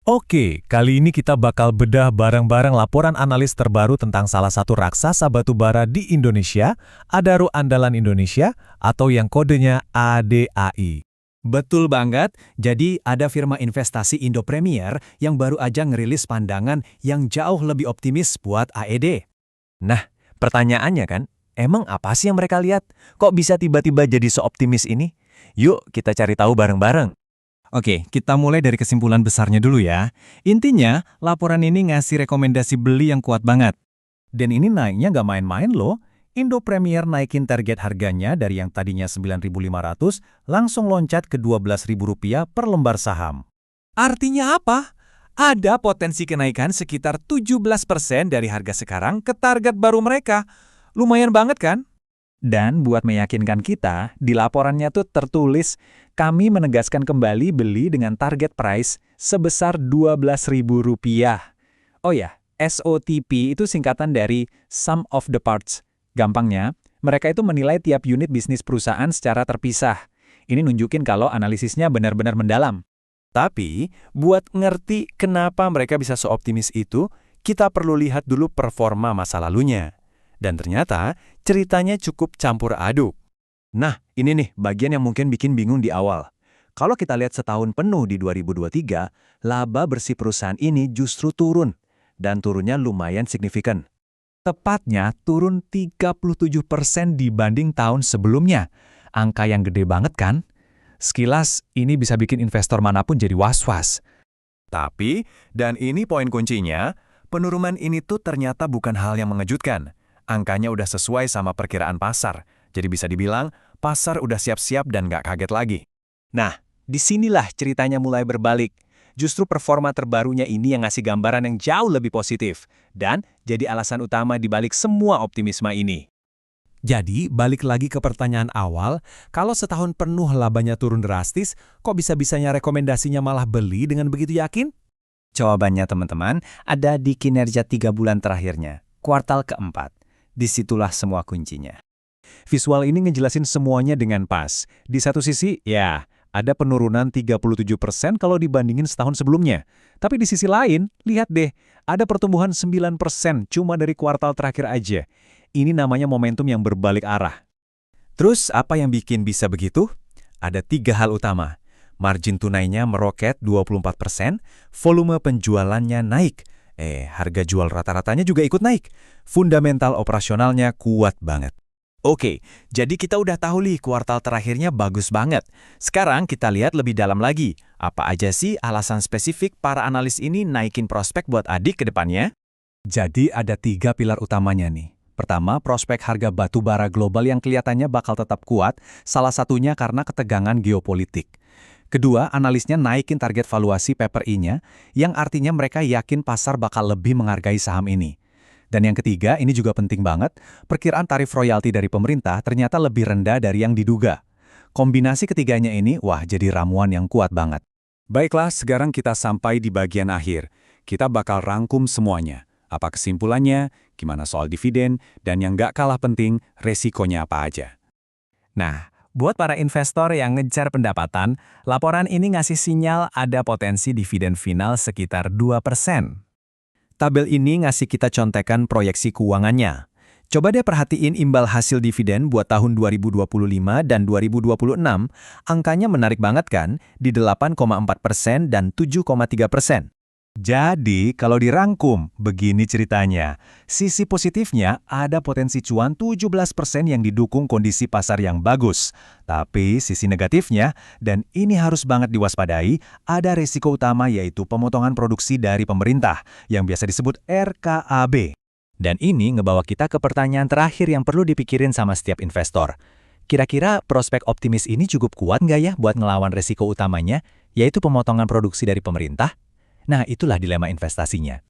Oke, kali ini kita bakal bedah bareng-bareng laporan analis terbaru tentang salah satu raksasa batubara di Indonesia, Adaro Andalan Indonesia, atau yang kodenya ADAI. Betul banget, jadi ada firma investasi Indo Premier yang baru aja ngerilis pandangan yang jauh lebih optimis buat AED. Nah, pertanyaannya kan, emang apa sih yang mereka lihat? Kok bisa tiba-tiba jadi seoptimis ini? Yuk kita cari tahu bareng-bareng. Oke, kita mulai dari kesimpulan besarnya dulu ya. Intinya, laporan ini ngasih rekomendasi beli yang kuat banget. Dan ini naiknya nggak main-main loh. Indo Premier naikin target harganya dari yang tadinya 9.500 langsung loncat ke Rp12.000 per lembar saham. Artinya apa? Ada potensi kenaikan sekitar 17% dari harga sekarang ke target baru mereka. Lumayan banget kan? Dan buat meyakinkan kita, di laporannya tuh tertulis, kami menegaskan kembali beli dengan target price sebesar Rp12.000. Oh ya, SOTP itu singkatan dari Sum of the Parts. Gampangnya, mereka itu menilai tiap unit bisnis perusahaan secara terpisah. Ini nunjukin kalau analisisnya benar-benar mendalam. Tapi, buat ngerti kenapa mereka bisa seoptimis itu, kita perlu lihat dulu performa masa lalunya. Dan ternyata, ceritanya cukup campur aduk. Nah, ini nih bagian yang mungkin bikin bingung di awal. Kalau kita lihat setahun penuh di 2023, laba bersih perusahaan ini justru turun. Dan turunnya lumayan signifikan. Tepatnya turun 37% dibanding tahun sebelumnya. Angka yang gede banget kan? Sekilas, ini bisa bikin investor manapun jadi was-was. Tapi, dan ini poin kuncinya, penurunan ini tuh ternyata bukan hal yang mengejutkan. Angkanya udah sesuai sama perkiraan pasar. Jadi bisa dibilang, pasar udah siap-siap dan nggak kaget lagi. Nah, disinilah ceritanya mulai berbalik. Justru performa terbarunya ini yang ngasih gambaran yang jauh lebih positif. Dan jadi alasan utama dibalik semua optimisme ini. Jadi, balik lagi ke pertanyaan awal, kalau setahun penuh labanya turun drastis, kok bisa-bisanya rekomendasinya malah beli dengan begitu yakin? Jawabannya teman-teman, ada di kinerja 3 bulan terakhirnya, kuartal keempat. Disitulah semua kuncinya. Visual ini ngejelasin semuanya dengan pas. Di satu sisi, ya, ada penurunan 37% kalau dibandingin setahun sebelumnya. Tapi di sisi lain, lihat deh, ada pertumbuhan 9% cuma dari kuartal terakhir aja. Ini namanya momentum yang berbalik arah. Terus apa yang bikin bisa begitu? Ada 3 hal utama. Margin tunainya meroket 24%, volume penjualannya naik. Harga jual rata-ratanya juga ikut naik. Fundamental operasionalnya kuat banget. Oke, jadi kita udah tahu nih kuartal terakhirnya bagus banget. Sekarang kita lihat lebih dalam lagi. Apa aja sih alasan spesifik para analis ini naikin prospek buat Adik ke depannya? Jadi ada 3 pilar utamanya nih. Pertama, prospek harga batu bara global yang kelihatannya bakal tetap kuat, salah satunya karena ketegangan geopolitik. Kedua, analisnya naikin target valuasi PPRI-nya, yang artinya mereka yakin pasar bakal lebih menghargai saham ini. Dan yang ketiga, ini juga penting banget, perkiraan tarif royalti dari pemerintah ternyata lebih rendah dari yang diduga. Kombinasi ketiganya ini, wah jadi ramuan yang kuat banget. Baiklah, sekarang kita sampai di bagian akhir. Kita bakal rangkum semuanya. Apa kesimpulannya, gimana soal dividen, dan yang nggak kalah penting, resikonya apa aja. Nah, buat para investor yang ngejar pendapatan, laporan ini ngasih sinyal ada potensi dividen final sekitar 2%. Tabel ini ngasih kita contekan proyeksi keuangannya. Coba deh perhatiin imbal hasil dividen buat tahun 2025 dan 2026, angkanya menarik banget kan, di 8,4% dan 7,3%. Jadi, kalau dirangkum, begini ceritanya. Sisi positifnya, ada potensi cuan 17% yang didukung kondisi pasar yang bagus. Tapi, sisi negatifnya, dan ini harus banget diwaspadai, ada resiko utama yaitu pemotongan produksi dari pemerintah, yang biasa disebut RKAB. Dan ini ngebawa kita ke pertanyaan terakhir yang perlu dipikirin sama setiap investor. Kira-kira prospek optimis ini cukup kuat nggak ya buat ngelawan resiko utamanya, yaitu pemotongan produksi dari pemerintah? Nah, itulah dilema investasinya.